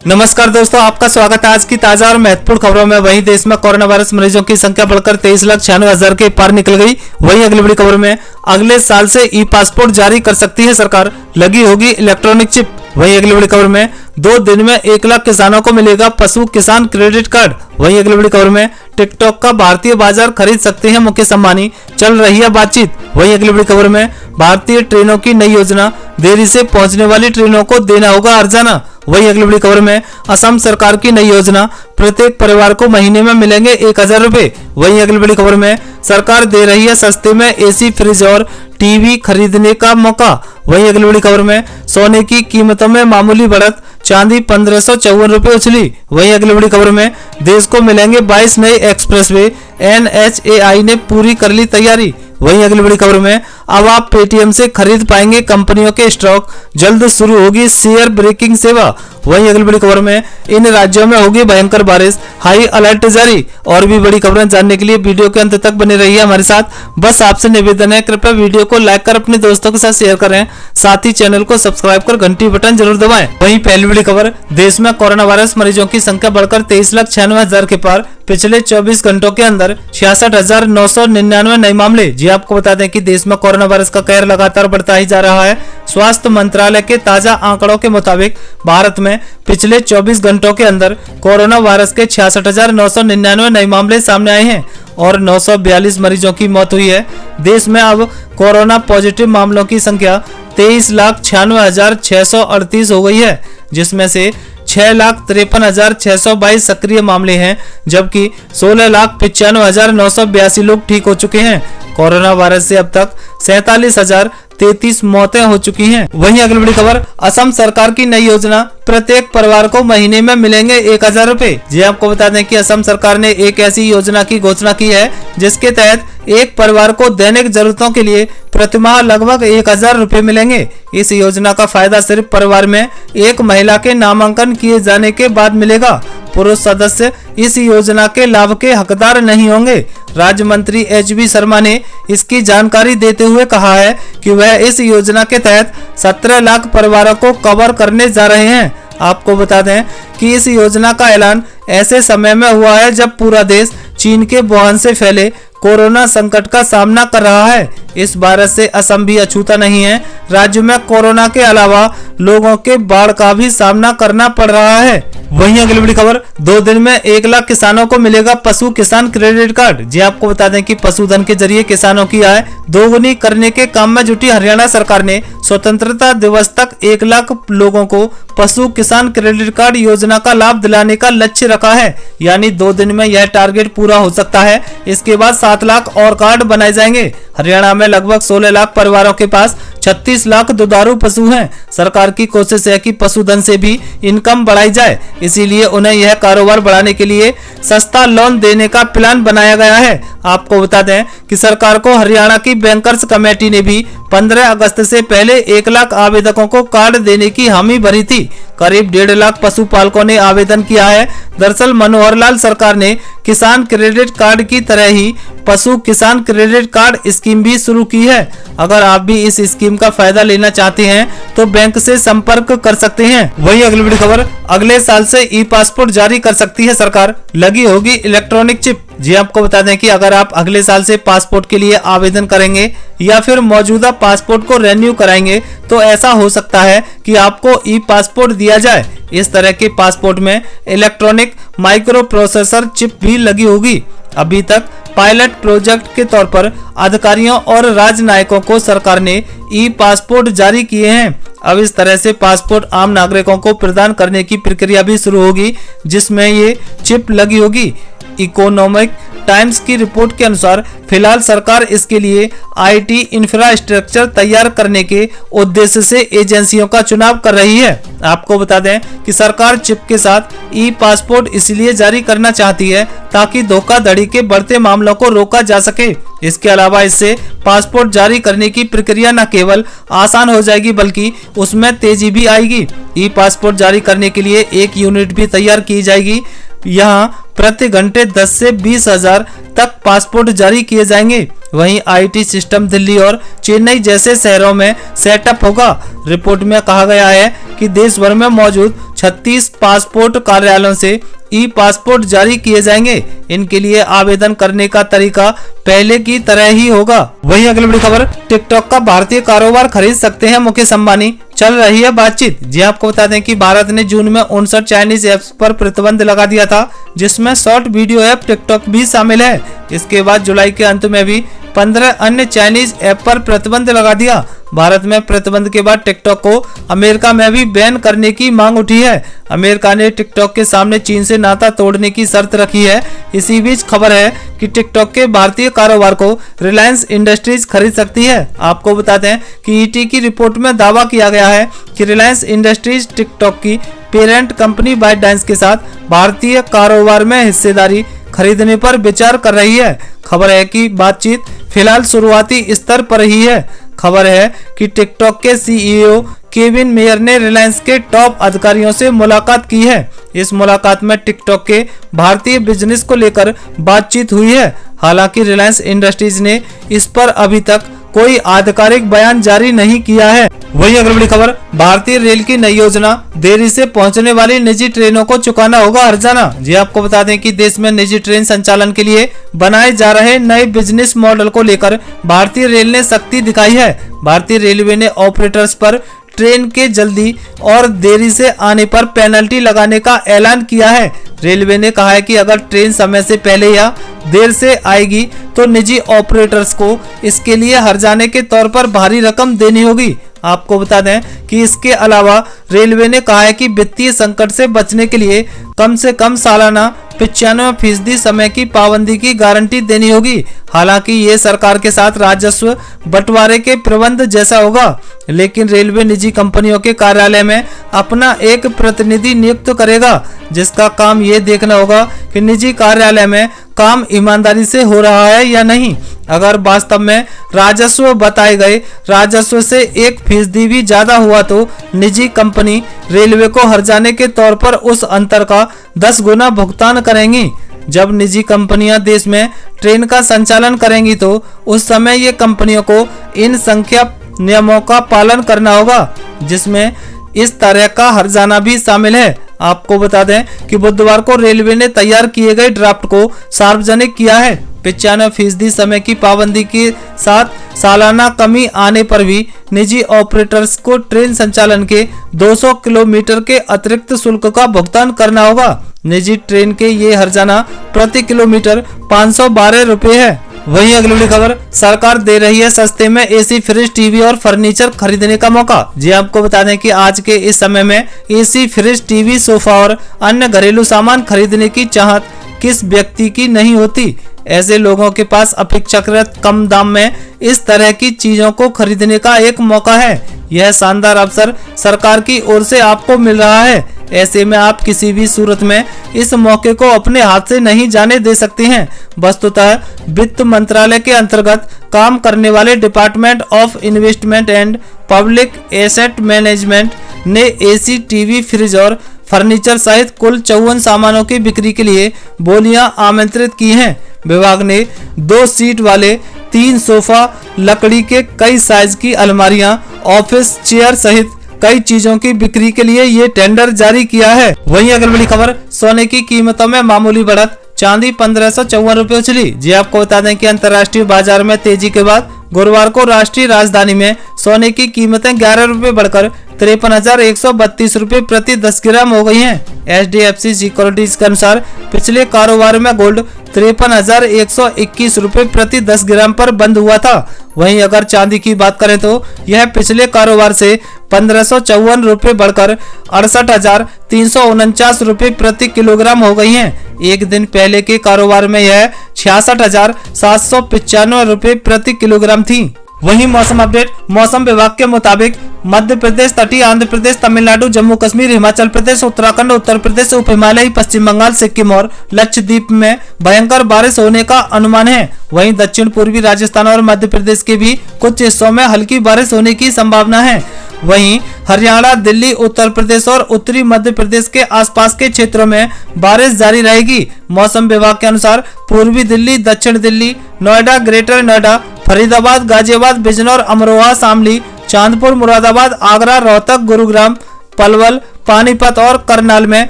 नमस्कार दोस्तों, आपका स्वागत है आज की ताजा और महत्वपूर्ण खबरों में। वहीं देश में कोरोना वायरस मरीजों की संख्या बढ़कर 23,96,000 के पार निकल गई। वहीं अगली बड़ी खबर में अगले साल से ई पासपोर्ट जारी कर सकती है सरकार, लगी होगी इलेक्ट्रॉनिक चिप। वहीं अगली बड़ी खबर में 2 दिन में 1 लाख किसानों को मिलेगा पशु किसान क्रेडिट कार्ड। वहीं अगली बड़ी खबर में टिकटॉक का भारतीय बाजार खरीद सकते हैं मुकेश अंबानी, चल रही है बातचीत। वहीं अगली बड़ी खबर में भारतीय ट्रेनों की नई योजना, देरी से पहुंचने वाली ट्रेनों को देना होगा अर्जाना। वहीं अगली बड़ी खबर में असम सरकार की नई योजना, प्रत्येक परिवार को महीने में मिलेंगे 1,000 रुपए। वहीं अगली बड़ी खबर में सरकार दे रही है सस्ते में एसी, फ्रिज और टीवी खरीदने का मौका। वहीं अगली बड़ी खबर में सोने की कीमतों में मामूली बढ़त, चांदी 1554 रुपए उछली। वहीं अगली बड़ी खबर में देश को मिलेंगे 22 नए एक्सप्रेसवे, NHAI ने पूरी कर ली तैयारी। वहीं अगली बड़ी खबर में अब आप पेटीएम से खरीद पाएंगे कंपनियों के स्टॉक, जल्द शुरू होगी शेयर ब्रेकिंग सेवा। वहीं अगली बड़ी खबर में इन राज्यों में होगी भयंकर बारिश, हाई अलर्ट जारी। और भी बड़ी खबरें जानने के लिए वीडियो के अंत तक बने रहिए हमारे साथ। बस आपसे निवेदन है, कृपया वीडियो को लाइक कर अपने दोस्तों के साथ शेयर करें, साथ ही चैनल को सब्सक्राइब कर घंटी बटन जरूर दबाएं। वहीं पहली बड़ी खबर, देश में कोरोना वायरस मरीजों की संख्या बढ़कर 23,96,000 के पार। पिछले 24 घंटों के अंदर 66,999 नए मामले। जी आपको बता दें कि देश में कोरोना वायरस का कहर लगातार बढ़ता ही जा रहा है। स्वास्थ्य मंत्रालय के ताजा आंकड़ों के मुताबिक भारत में पिछले 24 घंटों के अंदर कोरोना वायरस के 66,999 नए मामले सामने आए हैं और 942 मरीजों की मौत हुई है। देश में अब कोरोना पॉजिटिव मामलों की संख्या 23,96,638 हो गई है, जिसमें से 6,53,622 सक्रिय मामले हैं, जबकि 16,95,982 लोग ठीक हो चुके हैं। कोरोना वायरस से अब तक 47,033 मौतें हो चुकी हैं। वहीं अगली बड़ी खबर, असम सरकार की नई योजना, प्रत्येक परिवार को महीने में मिलेंगे 1,000 रुपए। जी आपको बता दें कि असम सरकार ने एक ऐसी योजना की घोषणा की है जिसके तहत एक परिवार को दैनिक जरूरतों के लिए प्रतिमाह लगभग 1,000 रुपए मिलेंगे। इस योजना का फायदा सिर्फ परिवार में एक महिला के नामांकन किए जाने के बाद मिलेगा। पुरुष सदस्य इस योजना के लाभ के हकदार नहीं होंगे। राज्य मंत्री HB शर्मा ने इसकी जानकारी देते हुए कहा है कि वह इस योजना के तहत 17 लाख परिवारों को कवर करने जा रहे हैं। आपको बता दें कि इस योजना का ऐलान ऐसे समय में हुआ है जब पूरा देश चीन के वुहान से फैले कोरोना संकट का सामना कर रहा है। इस वायरस से असम भी अछूता नहीं है। राज्य में कोरोना के अलावा लोगों के बाढ़ का भी सामना करना पड़ रहा है। वहीं अगली बड़ी खबर, 2 दिन में 1 लाख किसानों को मिलेगा पशु किसान क्रेडिट कार्ड। जी आपको बता दें कि पशुधन के जरिए किसानों की आय दोगुनी करने के काम में जुटी हरियाणा सरकार ने स्वतंत्रता दिवस तक 1 लाख लोगों को पशु किसान क्रेडिट कार्ड योजना का लाभ दिलाने का लक्ष्य रखा है। यानी 2 दिन में यह टारगेट पूरा हो सकता है। इसके बाद 7 लाख और कार्ड बनाए जाएंगे। हरियाणा में लगभग 16 लाख परिवारों के पास 36 लाख दुधारू पशु हैं। सरकार की कोशिश है कि पशुधन से भी इनकम बढ़ाई जाए, इसीलिए उन्हें यह कारोबार बढ़ाने के लिए सस्ता लोन देने का प्लान बनाया गया है। आपको बता दें कि सरकार को हरियाणा की बैंकर्स कमेटी ने भी 15 अगस्त से पहले 1 लाख आवेदकों को कार्ड देने की हामी भरी थी। करीब 1.5 लाख पशुपालकों ने आवेदन किया है। दरअसल मनोहर लाल सरकार ने किसान क्रेडिट कार्ड की तरह ही पशु किसान क्रेडिट कार्ड स्कीम भी शुरू की है। अगर आप भी इस स्कीम का फायदा लेना चाहते हैं तो बैंक से संपर्क कर सकते हैं। वहीं अगली बड़ी खबर, अगले साल से ई पासपोर्ट जारी कर सकती है सरकार, लगी होगी इलेक्ट्रॉनिक चिप। जी आपको बता दें कि अगर आप अगले साल से पासपोर्ट के लिए आवेदन करेंगे या फिर मौजूदा पासपोर्ट को रेन्यू कराएंगे तो ऐसा हो सकता है कि आपको ई पासपोर्ट दिया जाए। इस तरह के पासपोर्ट में इलेक्ट्रॉनिक माइक्रो प्रोसेसर चिप भी लगी होगी। अभी तक पायलट प्रोजेक्ट के तौर पर अधिकारियों और राजनयिकों को सरकार ने ई पासपोर्ट जारी किए हैं। अब इस तरह से पासपोर्ट आम नागरिकों को प्रदान करने की प्रक्रिया भी शुरू होगी, जिसमें ये चिप लगी होगी। इकोनॉमिक टाइम्स की रिपोर्ट के अनुसार फिलहाल सरकार इसके लिए IT इंफ्रास्ट्रक्चर तैयार करने के उद्देश्य से एजेंसियों का चुनाव कर रही है। आपको बता दें कि सरकार चिप के साथ ई पासपोर्ट इसलिए जारी करना चाहती है ताकि धोखाधड़ी के बढ़ते मामलों को रोका जा सके। इसके अलावा इससे पासपोर्ट जारी करने की प्रक्रिया न केवल आसान हो जाएगी बल्कि उसमें तेजी भी आएगी। ई पासपोर्ट जारी करने के लिए एक यूनिट भी तैयार की जाएगी। यहाँ प्रति घंटे 10 से 20 हजार तक पासपोर्ट जारी किए जाएंगे। वहीं आईटी सिस्टम दिल्ली और चेन्नई जैसे शहरों में सेटअप होगा। रिपोर्ट में कहा गया है कि देश भर में मौजूद 36 पासपोर्ट कार्यालयों से ई पासपोर्ट जारी किए जाएंगे। इनके लिए आवेदन करने का तरीका पहले की तरह ही होगा। वहीं अगली बड़ी खबर, टिकटॉक का भारतीय कारोबार खरीद सकते हैं मुकेश अंबानी, चल रही है बातचीत। जी आपको बता दें कि भारत ने जून में 59 चाइनीज ऐप्स पर प्रतिबंध लगा दिया था, जिसमें शॉर्ट वीडियो ऐप टिकटॉक भी शामिल है। इसके बाद जुलाई के अंत में भी 15 अन्य चाइनीज ऐप पर प्रतिबंध लगा दिया। भारत में प्रतिबंध के बाद टिकटॉक को अमेरिका में भी बैन करने की मांग उठी है। अमेरिका ने टिकटॉक के सामने चीन से नाता तोड़ने की शर्त रखी है। इसी बीच खबर है कि टिकटॉक के भारतीय कारोबार को रिलायंस इंडस्ट्रीज खरीद सकती है। आपको बता दें कि ईटी की रिपोर्ट में दावा किया गया है कि रिलायंस इंडस्ट्रीज टिकटॉक की पेरेंट कंपनी बाइटडांस के साथ भारतीय कारोबार में हिस्सेदारी खरीदने पर विचार कर रही है। खबर है कि बातचीत फिलहाल शुरुआती स्तर पर ही है। खबर है कि टिकटॉक के सीईओ केविन मेयर ने रिलायंस के टॉप अधिकारियों से मुलाकात की है। इस मुलाकात में टिकटॉक के भारतीय बिजनेस को लेकर बातचीत हुई है। हालांकि रिलायंस इंडस्ट्रीज ने इस पर अभी तक कोई आधिकारिक बयान जारी नहीं किया है। वही अगली बड़ी खबर, भारतीय रेल की नई योजना, देरी से पहुंचने वाली निजी ट्रेनों को चुकाना होगा हर्जाना। जी आपको बता दें कि देश में निजी ट्रेन संचालन के लिए बनाए जा रहे नए बिजनेस मॉडल को लेकर भारतीय रेल ने सख्ती दिखाई है। भारतीय रेलवे ने ऑपरेटर्स पर ट्रेन के जल्दी और देरी से आने पर पेनल्टी लगाने का ऐलान किया है। रेलवे ने कहा है कि अगर ट्रेन समय से पहले या देर से आएगी तो निजी ऑपरेटर्स को इसके लिए हर्जाने के तौर पर भारी रकम देनी होगी। आपको बता दें कि इसके अलावा रेलवे ने कहा है कि वित्तीय संकट से बचने के लिए कम से कम सालाना 95% समय की पाबंदी की गारंटी देनी होगी। हालांकि ये सरकार के साथ राजस्व बंटवारे के प्रबंध जैसा होगा, लेकिन रेलवे निजी कंपनियों के कार्यालय में अपना एक प्रतिनिधि नियुक्त करेगा, जिसका काम ये देखना होगा कि निजी कार्यालय में काम ईमानदारी से हो रहा है या नहीं। अगर वास्तव में राजस्व बताए गए राजस्व से 1% भी ज्यादा हुआ तो निजी कंपनी रेलवे को हर्जाने के तौर पर उस अंतर का 10 गुना भुगतान करेंगी। जब निजी कंपनियां देश में ट्रेन का संचालन करेंगी तो उस समय ये कंपनियों को इन संख्या नियमों का पालन करना होगा, जिसमें इस तरह का हर्जाना भी शामिल है। आपको बता दें कि बुधवार को रेलवे ने तैयार किए गए ड्राफ्ट को सार्वजनिक किया है। 95% समय की पाबंदी के साथ सालाना कमी आने पर भी निजी ऑपरेटर्स को ट्रेन संचालन के 200 किलोमीटर के अतिरिक्त शुल्क का भुगतान करना होगा। निजी ट्रेन के ये हर्जाना प्रति किलोमीटर 512 रुपए है। वहीं अगली बड़ी खबर, सरकार दे रही है सस्ते में एसी, फ्रिज, टीवी और फर्नीचर खरीदने का मौका। जी आपको बता दें कि आज के इस समय में एसी, फ्रिज, टीवी, सोफा और अन्य घरेलू सामान खरीदने की चाहत किस व्यक्ति की नहीं होती। ऐसे लोगों के पास अपेक्षाकृत कम दाम में इस तरह की चीजों को खरीदने का एक मौका है। यह शानदार अवसर सरकार की ओर से आपको मिल रहा है। ऐसे में आप किसी भी सूरत में इस मौके को अपने हाथ से नहीं जाने दे सकते हैं। वस्तुतः वित्त मंत्रालय के अंतर्गत काम करने वाले department of investment and public asset management ने एसी, टीवी, फ्रिज और फर्नीचर सहित कुल 54 सामानों की बिक्री के लिए बोलियां आमंत्रित की हैं। विभाग ने 2 सीट वाले 3 सोफा, लकड़ी के कई साइज की अलमारियां, ऑफिस चेयर सहित कई चीजों की बिक्री के लिए ये टेंडर जारी किया है। वहीं अगली बड़ी खबर, सोने की कीमतों में मामूली बढ़त, चांदी 1554 रुपए उछली। जी आपको बता दें कि अंतर्राष्ट्रीय बाजार में तेजी के बाद गुरुवार को राष्ट्रीय राजधानी में सोने की कीमतें 11 रुपए बढ़कर 53,132 रुपए प्रति 10 ग्राम हो गई हैं। HDFC सिक्योरिटीज के अनुसार पिछले कारोबार में गोल्ड 53,121 रुपए प्रति 10 ग्राम पर बंद हुआ था। वहीं अगर चांदी की बात करें तो यह पिछले कारोबार से 1554 रुपए बढ़कर 68,349 रुपए प्रति किलोग्राम हो गई हैं। एक दिन पहले के कारोबार में यह 66,795 रुपए प्रति किलोग्राम थी। वहीं मौसम अपडेट, मौसम विभाग के मुताबिक मध्य प्रदेश, तटीय आंध्र प्रदेश, तमिलनाडु, जम्मू कश्मीर, हिमाचल प्रदेश, उत्तराखंड, उत्तर प्रदेश, उप हिमालयी, पश्चिम बंगाल, सिक्किम और लक्षद्वीप में भयंकर बारिश होने का अनुमान है। वहीं दक्षिण पूर्वी राजस्थान और मध्य प्रदेश के भी कुछ हिस्सों में हल्की बारिश होने की संभावना है। वहीं हरियाणा, दिल्ली, उत्तर प्रदेश और उत्तरी मध्य प्रदेश के आसपास के क्षेत्रों में बारिश जारी रहेगी। मौसम विभाग के अनुसार पूर्वी दिल्ली, दक्षिण दिल्ली, नोएडा, ग्रेटर नोएडा, फरीदाबाद, गाजियाबाद, बिजनौर, अमरोहा, शामली, चांदपुर, मुरादाबाद, आगरा, रोहतक, गुरुग्राम, पलवल, पानीपत और करनाल में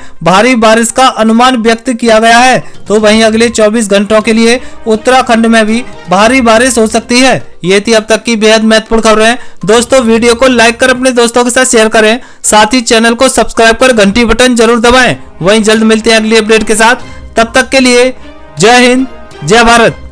भारी बारिश का अनुमान व्यक्त किया गया है। तो वहीं अगले 24 घंटों के लिए उत्तराखंड में भी भारी बारिश हो सकती है। ये थी अब तक की बेहद महत्वपूर्ण खबरें। दोस्तों, वीडियो को लाइक कर अपने दोस्तों के साथ शेयर करें, साथ ही चैनल को सब्सक्राइब कर घंटी बटन जरूर दबाएं। वहीं जल्द मिलते हैं अगली अपडेट के साथ। तब तक के लिए जय हिंद, जय भारत।